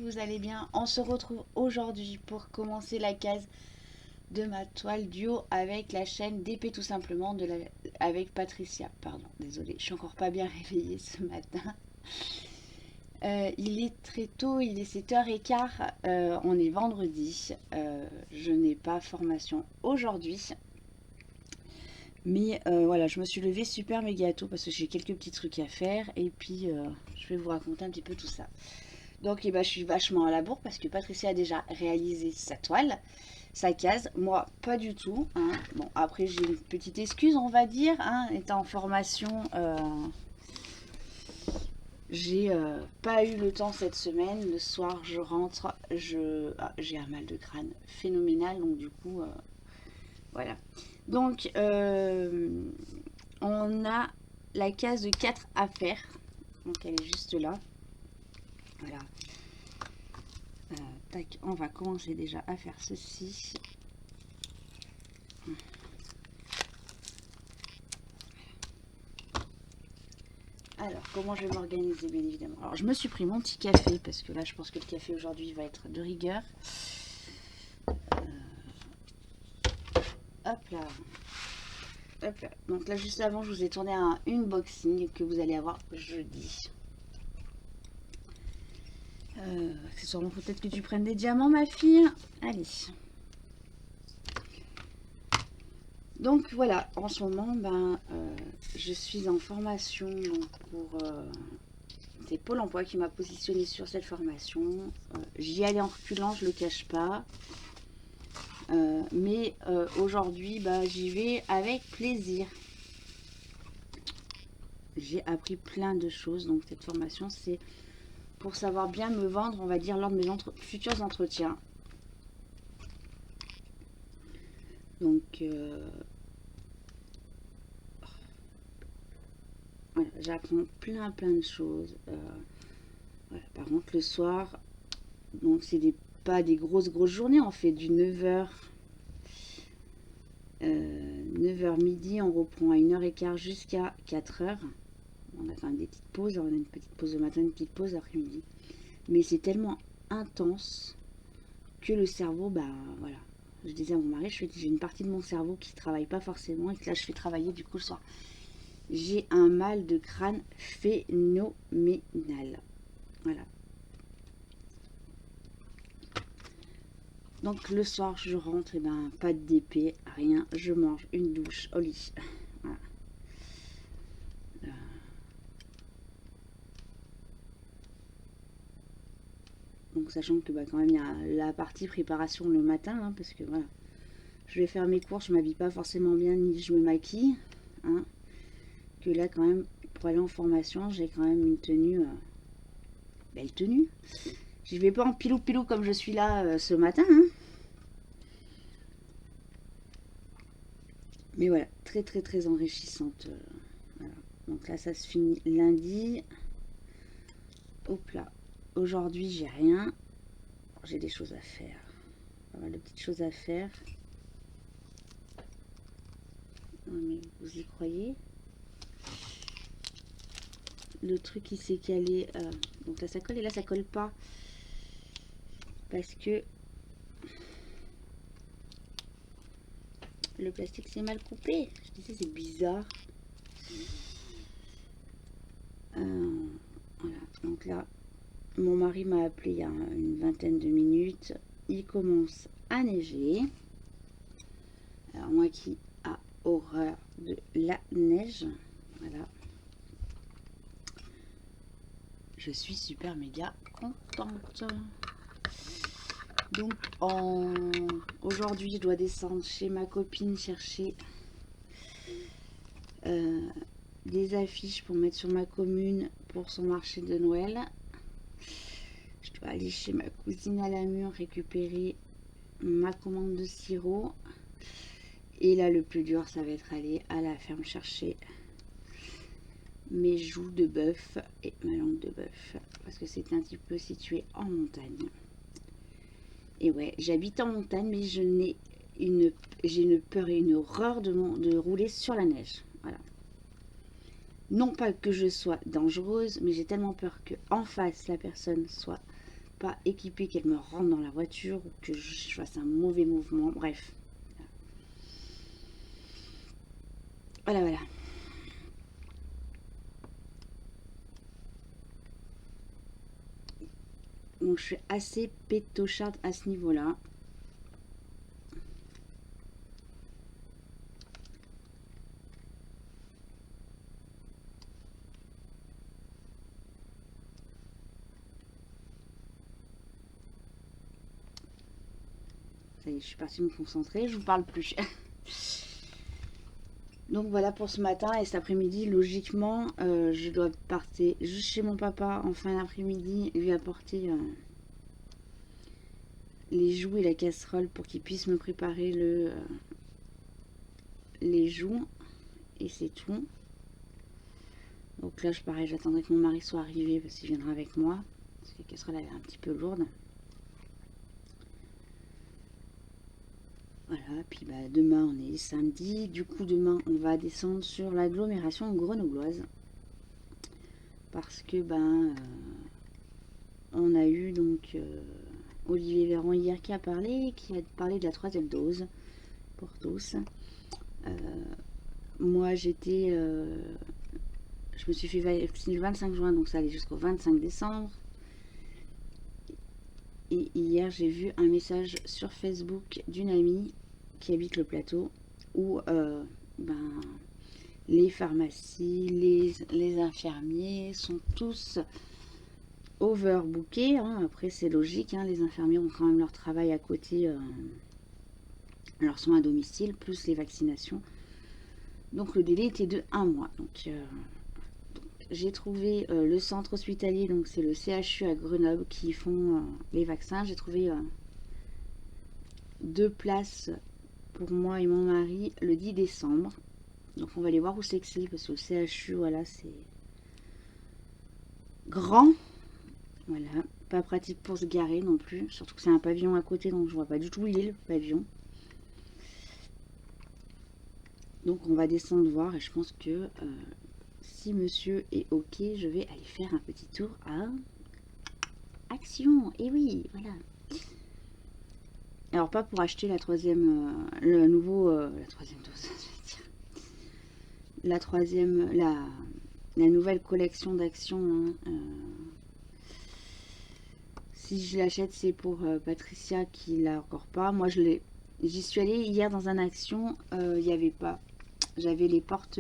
vous allez bien. On se retrouve aujourd'hui pour commencer la case de ma toile duo avec la chaîne d'épée tout simplement avec Patricia. Pardon, désolée, je suis encore pas bien réveillée ce matin. Il est très tôt, il est 7h15, on est vendredi. Je n'ai pas formation aujourd'hui. Mais voilà, je me suis levée super méga tôt parce que j'ai quelques petits trucs à faire. Et puis, je vais vous raconter un petit peu tout ça. Donc, je suis vachement à la bourre parce que Patricia a déjà réalisé sa toile, sa case. Moi, pas du tout. Hein. Bon, après, j'ai une petite excuse, on va dire. Hein, étant en formation, j'ai pas eu le temps cette semaine. Le soir, je rentre. J'ai un mal de crâne phénoménal. Donc, du coup, voilà. Donc, on a la case de 4 à faire. Donc, elle est juste là. Voilà. Tac, on va commencer déjà à faire ceci. Alors, comment je vais m'organiser, bien évidemment. Alors, je me suis pris mon petit café, parce que là, je pense que le café aujourd'hui va être de rigueur. Hop là. Hop là. Donc là, juste avant, je vous ai tourné un unboxing que vous allez avoir jeudi. Accessoirement, peut-être que tu prennes des diamants, ma fille. Allez. Donc voilà, en ce moment, je suis en formation donc pour... c'est Pôle emploi qui m'a positionné sur cette formation. J'y allais en reculant, je ne le cache pas. Mais aujourd'hui, j'y vais avec plaisir. J'ai appris plein de choses. Donc cette formation, c'est pour savoir bien me vendre, on va dire, lors de mes futurs entretiens. Donc, voilà, j'apprends plein de choses. Voilà. Par contre, le soir, donc c'est pas des grosses journées. On fait du 9h. 9h midi, on reprend à 1h15 jusqu'à 4h. On a quand même des petites pauses. On a une petite pause le matin, une petite pause l'après-midi. Mais c'est tellement intense que le cerveau, voilà. Je disais à mon mari, j'ai une partie de mon cerveau qui travaille pas forcément et que là je fais travailler du coup le soir. J'ai un mal de crâne phénoménal. Voilà. Donc le soir je rentre et pas de DP, rien. Je mange une douche au lit. Voilà. Donc sachant que quand même il y a la partie préparation le matin, hein, parce que voilà, je vais faire mes cours, je m'habille pas forcément bien ni je me maquille, hein, que là quand même pour aller en formation j'ai quand même une tenue, belle tenue. Je vais pas en pilou comme je suis là ce matin, hein. Mais voilà, très enrichissante. Voilà. Donc là ça se finit lundi. Hop là. Aujourd'hui, j'ai rien. J'ai des choses à faire. Pas mal de petites choses à faire. Non, mais vous y croyez? Le truc qui s'est calé. Donc là, ça colle et là, ça colle pas. Parce que le plastique s'est mal coupé. Je disais, c'est bizarre. Voilà. Donc là, mon mari m'a appelé il y a une vingtaine de minutes. Il commence à neiger. Alors moi qui a horreur de la neige, voilà. Je suis super méga contente. Donc aujourd'hui je dois descendre chez ma copine chercher des affiches pour mettre sur ma commune pour son marché de Noël. Je dois aller chez ma cousine à la mur récupérer ma commande de sirop. Et là le plus dur ça va être aller à la ferme chercher mes joues de bœuf et ma langue de bœuf parce que c'est un petit peu situé en montagne. Et ouais, j'habite en montagne mais j'ai une peur et une horreur de rouler sur la neige. Voilà. Non pas que je sois dangereuse, mais j'ai tellement peur que en face la personne soit pas équipée, qu'elle me rentre dans la voiture ou que je fasse un mauvais mouvement. Bref. Voilà, voilà. Donc je suis assez pétocharde à ce niveau-là. Ça y est, je suis partie me concentrer, je vous parle plus. Donc voilà pour ce matin, et cet après-midi, logiquement, je dois partir juste chez mon papa en fin d'après-midi, lui apporter les joues et la casserole pour qu'il puisse me préparer les joues, et c'est tout. Donc là, pareil, j'attendrai que mon mari soit arrivé parce qu'il viendra avec moi, parce que la casserole elle est un petit peu lourde. Voilà, puis bah, demain on est samedi, du coup demain on va descendre sur l'agglomération grenobloise parce que on a eu donc Olivier Véran hier qui a parlé de la 3e dose pour tous. Moi j'étais, je me suis fait vacciner le 25 juin, donc ça allait jusqu'au 25 décembre. Et hier, j'ai vu un message sur Facebook d'une amie qui habite le plateau où les pharmacies, les infirmiers sont tous overbookés. Hein. Après, c'est logique, hein, les infirmiers ont quand même leur travail à côté, leurs soins à domicile, plus les vaccinations. Donc le délai était de 1 mois. Donc j'ai trouvé le centre hospitalier, donc c'est le CHU à Grenoble qui font les vaccins. J'ai trouvé 2 places pour moi et mon mari le 10 décembre. Donc on va aller voir où c'est que c'est, parce que le CHU, voilà, c'est grand. Voilà, pas pratique pour se garer non plus. Surtout que c'est un pavillon à côté, donc je vois pas du tout où il est le pavillon. Donc on va descendre voir, et je pense que si monsieur est ok, je vais aller faire un petit tour à Action. Et oui, voilà. Alors pas pour acheter la 3e, le nouveau, la 3e dose, je vais dire. La 3e, la nouvelle collection d'Action. Hein, si je l'achète, c'est pour Patricia qui l'a encore pas. Moi, j'y suis allée hier dans un Action, il n'y avait pas. J'avais les portes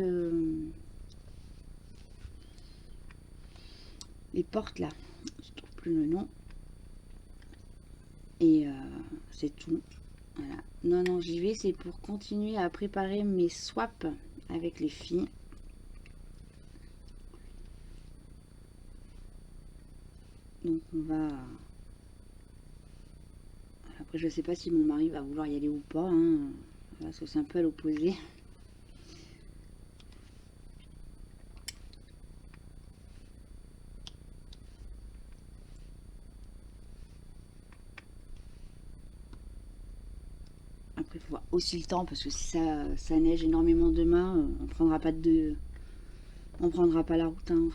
là. Je trouve plus le nom. Et c'est tout. Voilà. Non, non, j'y vais, c'est pour continuer à préparer mes swaps avec les filles. Donc on va... Après, je sais pas si mon mari va vouloir y aller ou pas, hein, parce que c'est un peu à l'opposé. Après, il faut voir aussi le temps, parce que si ça neige énormément demain, on prendra pas la route, hein, on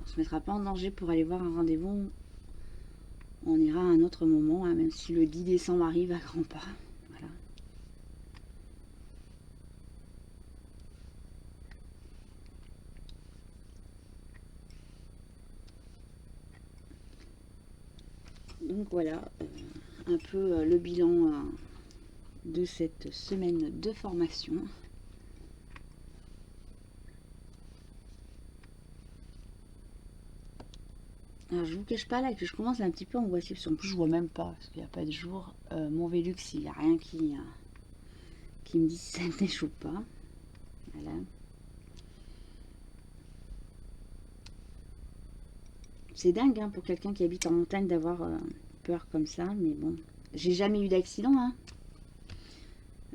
se mettra pas en danger pour aller voir un rendez-vous. On ira à un autre moment, hein, même si le 10 décembre arrive à grands pas. Voilà. Donc voilà, un peu le bilan de cette semaine de formation. Alors je vous cache pas là que je commence un petit peu angoissée, parce qu'en plus je vois même pas, parce qu'il n'y a pas de jour. Mon Velux, il n'y a rien qui me dit si ça neige ou pas. Voilà. C'est dingue hein, pour quelqu'un qui habite en montagne d'avoir peur comme ça, mais bon. J'ai jamais eu d'accident hein,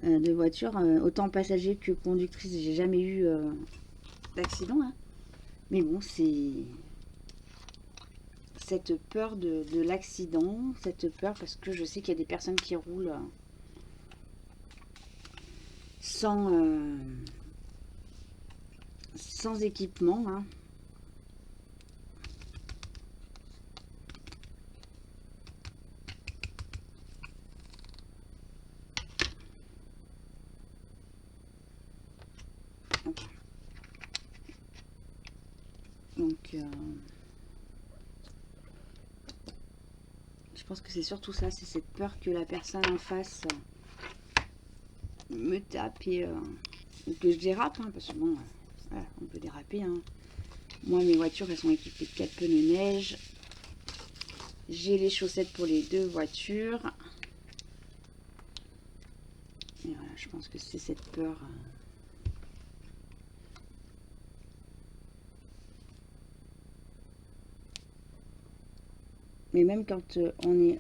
de voiture, autant passager que conductrice, j'ai jamais eu d'accident. Hein. Mais bon, c'est cette peur de l'accident, cette peur parce que je sais qu'il y a des personnes qui roulent sans équipement. Hein. Donc, je pense que c'est surtout ça, c'est cette peur que la personne en face me tape ou que je dérape, hein, parce que bon, voilà, on peut déraper. Hein. Moi, mes voitures, elles sont équipées de 4 pneus neige. J'ai les chaussettes pour les 2 voitures. Et voilà, je pense que c'est cette peur. Mais même quand on est...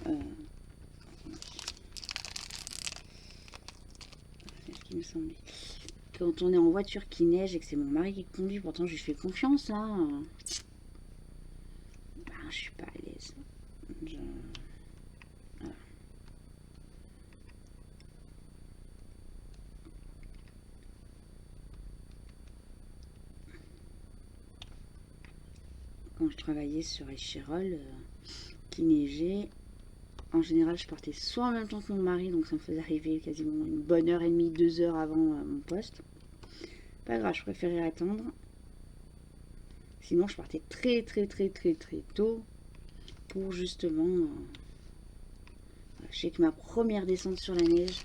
c'est ce qui me semblait. Quand on est en voiture qui neige et que c'est mon mari qui conduit, pourtant je lui fais confiance, hein. Ben, je suis pas à l'aise. Voilà. Quand je travaillais sur Échirol, qui neigeait, en général je partais soit en même temps que mon mari, donc ça me faisait arriver quasiment une bonne heure et demie, 2 heures avant mon poste. Pas grave, je préférais attendre. Sinon je partais très tôt pour justement... je sais que ma première descente sur la neige,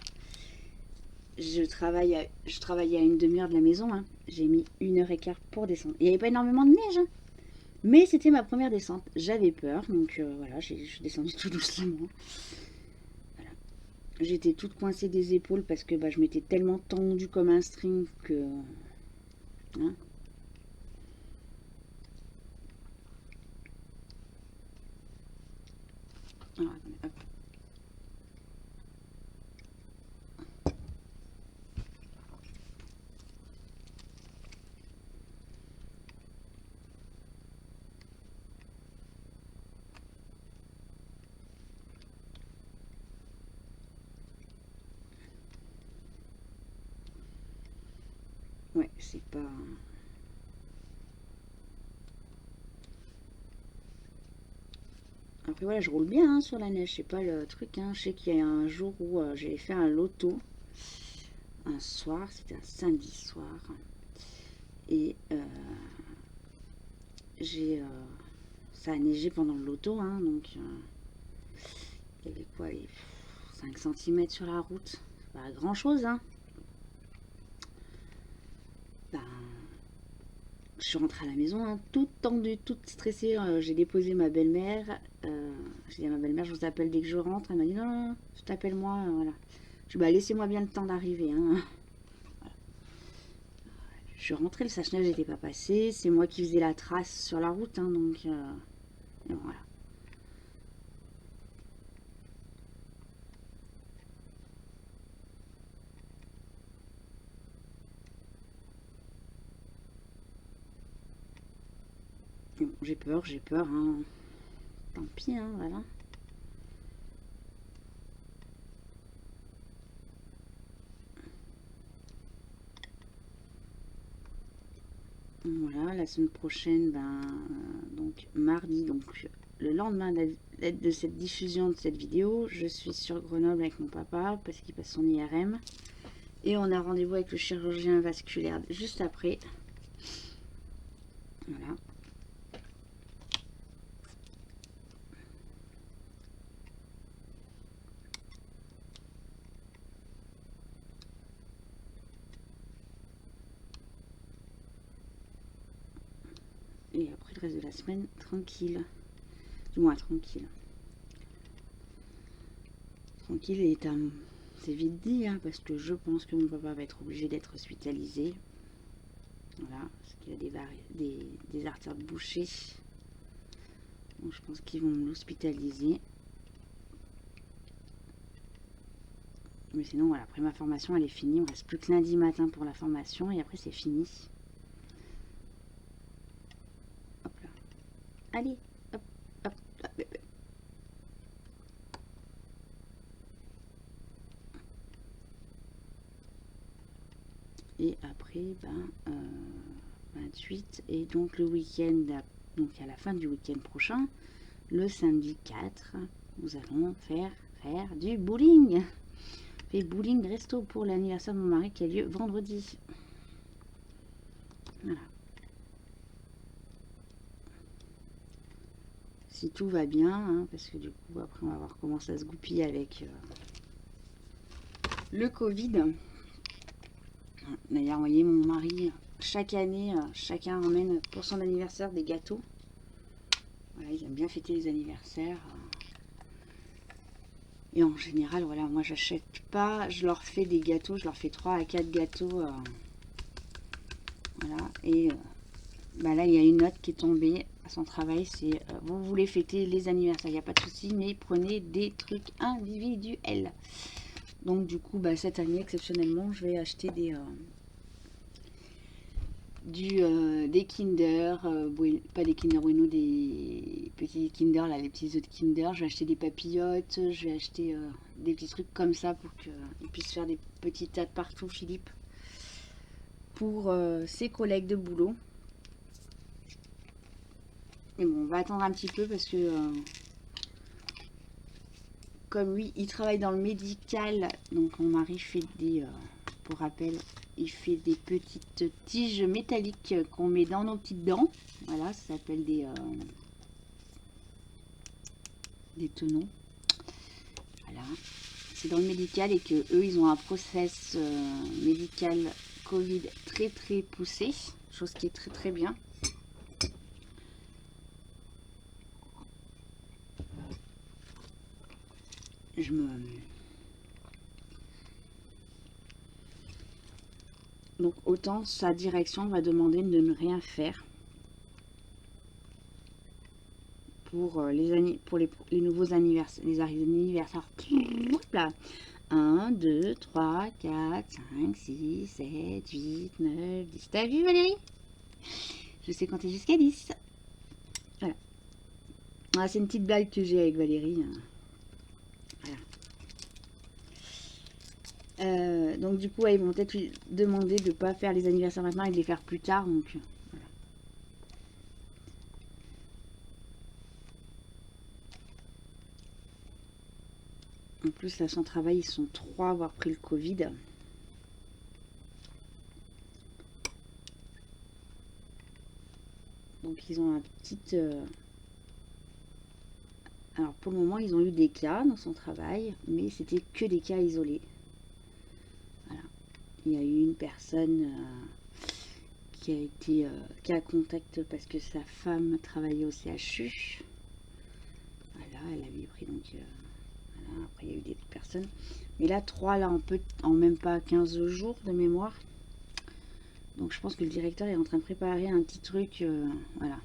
je travaillais à une demi-heure de la maison, hein. J'ai mis 1 h 15 pour descendre. Il n'y avait pas énormément de neige, hein. Mais c'était ma première descente. J'avais peur, donc voilà, je suis descendue tout doucement. Voilà. J'étais toute coincée des épaules parce que je m'étais tellement tendue comme un string que... Hein. Alors, attendez, hop. Ouais, c'est pas... Après voilà, je roule bien, hein, sur la neige, c'est pas le truc, hein. Je sais qu'il y a un jour où j'avais fait un loto, un soir, c'était un samedi soir, et ça a neigé pendant le loto, hein, donc il y avait quoi, les 5 cm sur la route, pas grand chose, hein. Ben, je suis rentrée à la maison, hein, toute tendue, toute stressée. J'ai déposé ma belle-mère. J'ai dit à ma belle-mère, je vous appelle dès que je rentre. Elle m'a dit, non, non, je t'appelle moi. Voilà. Je dis, laissez-moi bien le temps d'arriver. Hein. Voilà. Je suis rentrée, le sèche-neige n'était pas passé. C'est moi qui faisais la trace sur la route. Hein, donc, et voilà. Bon, j'ai peur. Hein. Tant pis, hein, voilà. Voilà, la semaine prochaine, donc mardi, donc le lendemain de cette diffusion de cette vidéo, je suis sur Grenoble avec mon papa parce qu'il passe son IRM. Et on a rendez-vous avec le chirurgien vasculaire juste après. Voilà. Et après le reste de la semaine, tranquille. Du moins tranquille. Tranquille et c'est vite dit, hein, parce que je pense que mon papa va être obligé d'être hospitalisé. Voilà, parce qu'il y a des artères bouchées. Donc je pense qu'ils vont l'hospitaliser. Mais sinon, voilà, après ma formation, elle est finie. On reste plus que lundi matin pour la formation et après c'est fini. Hop là. Allez, hop, hop, hop. Et après, 28, et donc le week-end, donc à la fin du week-end prochain, le samedi 4, nous allons faire du bowling. Et bowling resto pour l'anniversaire de mon mari qui a lieu vendredi. Voilà. Si tout va bien, hein, parce que du coup après on va voir comment ça se goupille avec le Covid. D'ailleurs, vous voyez, mon mari, chaque année, chacun emmène pour son anniversaire des gâteaux. Voilà, ils aiment bien fêter les anniversaires. Et en général, voilà, moi j'achète pas, je leur fais des gâteaux, je leur fais 3 à 4 gâteaux. Voilà, et bah là il y a une note qui est tombée à son travail, c'est vous voulez fêter les anniversaires, il n'y a pas de souci, mais prenez des trucs individuels. Donc du coup, bah, cette année, exceptionnellement, je vais acheter des Kinder, pas des Kinder Bueno, des petits Kinder, là, les petits œufs de Kinder. Je vais acheter des papillotes, je vais acheter des petits trucs comme ça pour qu'il puisse faire des petits tas de partout, Philippe, pour ses collègues de boulot. Et bon, on va attendre un petit peu parce que comme lui, il travaille dans le médical, donc mon mari fait des, pour rappel, il fait des petites tiges métalliques qu'on met dans nos petites dents. Voilà, ça s'appelle des tenons. Voilà, c'est dans le médical et que eux, ils ont un process médical Covid très très poussé, chose qui est très très bien. Donc autant sa direction va demander de ne rien faire pour les nouveaux anniversaires, les anniversaires. Là. 1, 2, 3, 4, 5, 6, 7, 8, 9, 10. T'as vu Valérie? Je sais compter jusqu'à 10. Voilà. Ah, c'est une petite blague que j'ai avec Valérie. Voilà. Donc du coup, ouais, ils vont peut-être lui demander de ne pas faire les anniversaires maintenant et de les faire plus tard. Donc voilà. En plus, à son travail, ils sont 3 à avoir pris le Covid. Donc ils ont un petit... Alors pour le moment, ils ont eu des cas dans son travail, mais c'était que des cas isolés. Voilà. Il y a eu une personne qui a été cas contact parce que sa femme travaillait au CHU. Voilà, elle avait pris donc... voilà, après il y a eu des personnes. Mais là, 3 là, en même pas 15 jours de mémoire. Donc je pense que le directeur est en train de préparer un petit truc, voilà.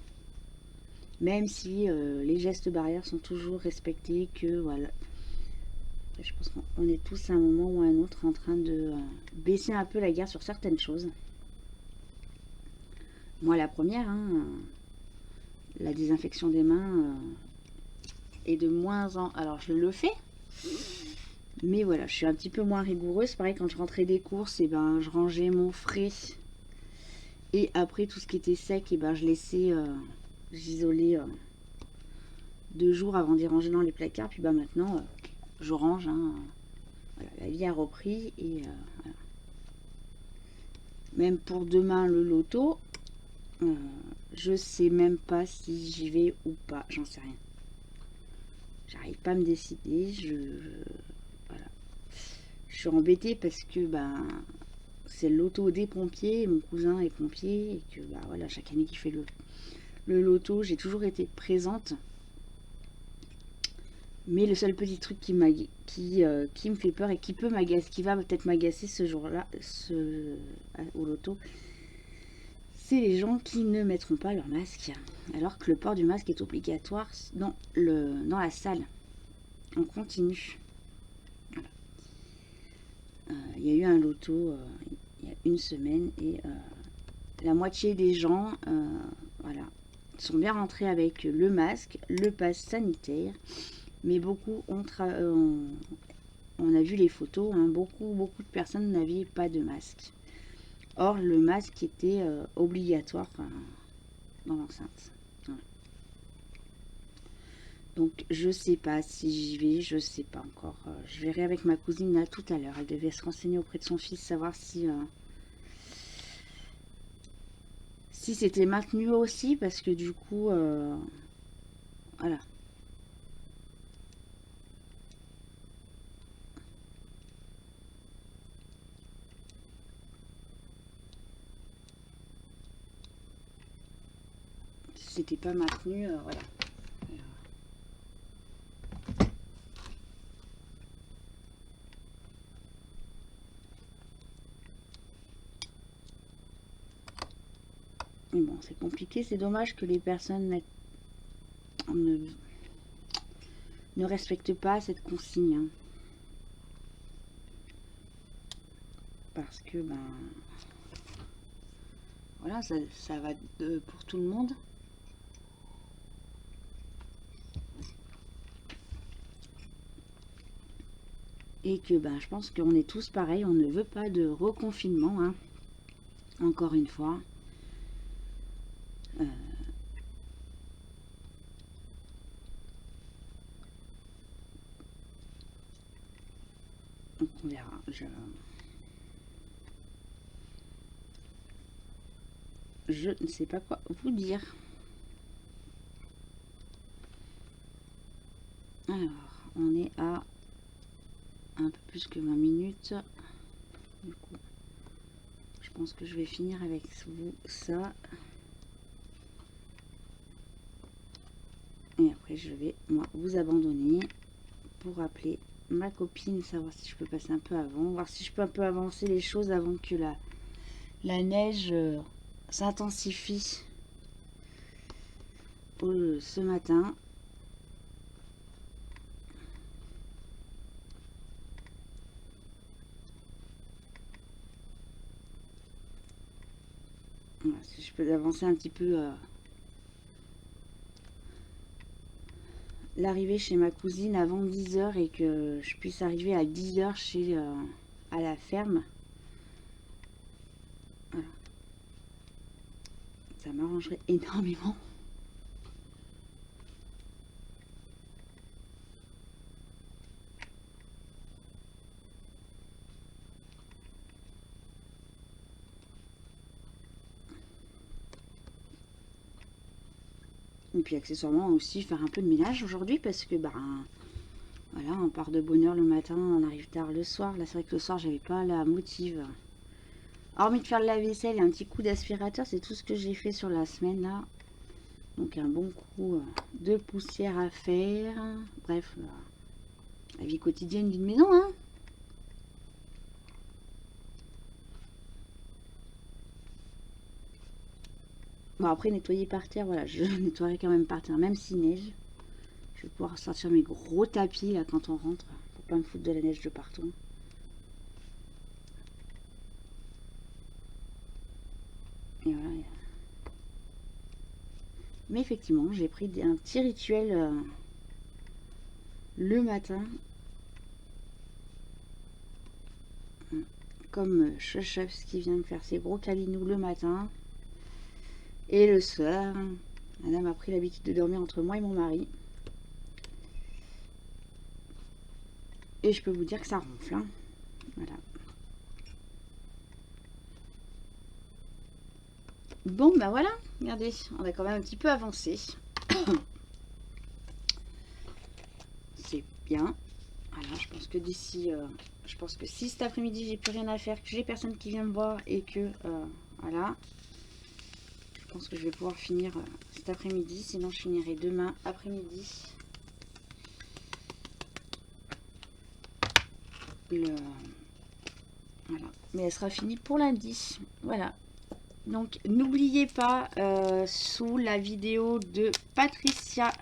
Même si les gestes barrières sont toujours respectés, que voilà. Je pense qu'on est tous à un moment ou à un autre en train de baisser un peu la garde sur certaines choses. Moi la première, hein, la désinfection des mains est de moins en... Alors je le fais, mais voilà, je suis un petit peu moins rigoureuse. Pareil, quand je rentrais des courses, et ben, je rangeais mon frais. Et après, tout ce qui était sec, et ben, je laissais... j'isolais 2 jours avant d'y ranger dans les placards. Puis bah maintenant, je range. Hein, voilà, la vie a repris. Et voilà. Même pour demain, le loto, je sais même pas si j'y vais ou pas. J'en sais rien. J'arrive pas à me décider. Voilà. Je suis embêtée parce que c'est le loto des pompiers. Mon cousin est pompier. Et que voilà, chaque année qu'il fait le loto, j'ai toujours été présente. Mais le seul petit truc qui me fait peur et qui va peut-être m'agacer ce jour-là, au loto, c'est les gens qui ne mettront pas leur masque, alors que le port du masque est obligatoire dans la salle. On continue. Voilà. Il y a eu un loto il y a une semaine et la moitié des gens, voilà, sont bien rentrés avec le masque, le pass sanitaire. Mais beaucoup on a vu les photos, hein, beaucoup de personnes n'avaient pas de masque. Or, le masque était obligatoire dans l'enceinte. Voilà. Donc, je sais pas si j'y vais, je sais pas encore. Je verrai avec ma cousine là tout à l'heure. Elle devait se renseigner auprès de son fils, savoir si si c'était maintenu aussi, parce que du coup, voilà. Si c'était pas maintenu, voilà. Mais bon, c'est compliqué, c'est dommage que les personnes ne respectent pas cette consigne. Hein. Parce que, ben, voilà, ça va pour tout le monde. Et que, ben, je pense qu'on est tous pareils, on ne veut pas de reconfinement, hein. Encore une fois. Donc on verra. Je ne sais pas quoi vous dire. Alors, on est à un peu plus que 20 minutes. Du coup, je pense que je vais finir avec vous ça. Et après, je vais, moi, vous abandonner pour appeler ma copine, savoir si je peux passer un peu avant, voir si je peux un peu avancer les choses avant que la neige s'intensifie ce matin. Voilà, si je peux avancer un petit peu l'arrivée chez ma cousine avant 10h et que je puisse arriver à 10h chez à la ferme. Voilà. Ça m'arrangerait énormément. Et puis accessoirement aussi faire un peu de ménage aujourd'hui parce que bah voilà, on part de bonne heure le matin, on arrive tard le soir. Là c'est vrai que le soir j'avais pas la motive. Hormis de faire le lave-vaisselle et un petit coup d'aspirateur, c'est tout ce que j'ai fait sur la semaine là. Donc un bon coup de poussière à faire. Bref, la vie quotidienne d'une maison, hein. Bon après nettoyer par terre, voilà, je nettoierai quand même par terre, même s'il neige. Je vais pouvoir sortir mes gros tapis là quand on rentre. Faut pas me foutre de la neige de partout. Et voilà. Mais effectivement, j'ai pris un petit rituel le matin. Comme Chef qui vient me faire ses gros câlinous le matin. Et le soir, madame a pris l'habitude de dormir entre moi et mon mari. Et je peux vous dire que ça ronfle. Hein. Voilà. Bon, bah voilà. Regardez, on a quand même un petit peu avancé. C'est bien. Voilà, je pense que d'ici... je pense que si cet après-midi, j'ai plus rien à faire, que j'ai personne qui vient me voir et que... voilà. Je pense que je vais pouvoir finir cet après-midi. Sinon, je finirai demain après-midi. Voilà. Mais elle sera finie pour lundi. Voilà. Donc, n'oubliez pas, sous la vidéo de Patricia,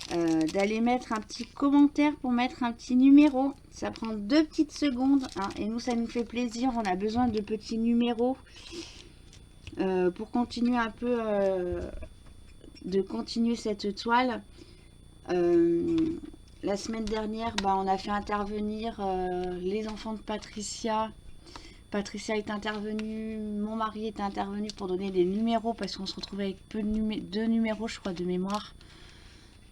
d'aller mettre un petit commentaire pour mettre un petit numéro. Ça prend 2 petites secondes. Hein, et nous, ça nous fait plaisir. On a besoin de petits numéros pour continuer un peu... de continuer cette toile. La semaine dernière, bah, on a fait intervenir les enfants de Patricia. Patricia est intervenue, mon mari est intervenu pour donner des numéros parce qu'on se retrouvait avec peu de 2 numéros, je crois, de mémoire.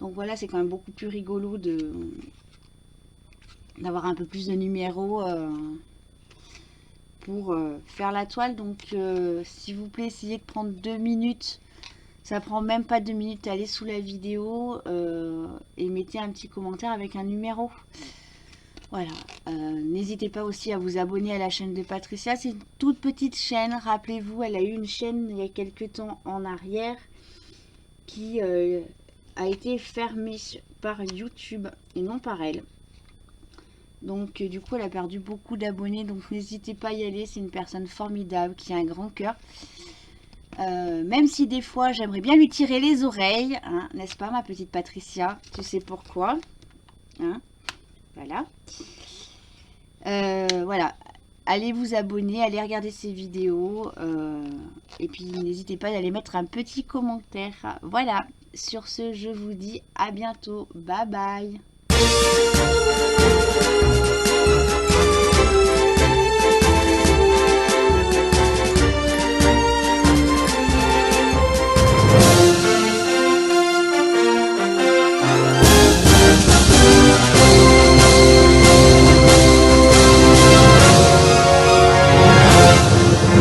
Donc voilà, c'est quand même beaucoup plus rigolo d'avoir un peu plus de numéros pour faire la toile. Donc s'il vous plaît, essayez de prendre 2 minutes. Ça prend même pas 2 minutes. Allez sous la vidéo et mettez un petit commentaire avec un numéro. Voilà. N'hésitez pas aussi à vous abonner à la chaîne de Patricia. C'est une toute petite chaîne. Rappelez-vous, elle a eu une chaîne il y a quelques temps en arrière qui a été fermée par YouTube et non par elle. Donc du coup elle a perdu beaucoup d'abonnés, donc n'hésitez pas à y aller. C'est une personne formidable qui a un grand cœur, même si des fois j'aimerais bien lui tirer les oreilles, hein, n'est-ce pas ma petite Patricia? Tu sais pourquoi, hein? Voilà. Voilà, allez vous abonner, allez regarder ses vidéos, et puis n'hésitez pas à aller mettre un petit commentaire. Voilà, sur ce je vous dis à bientôt, bye bye.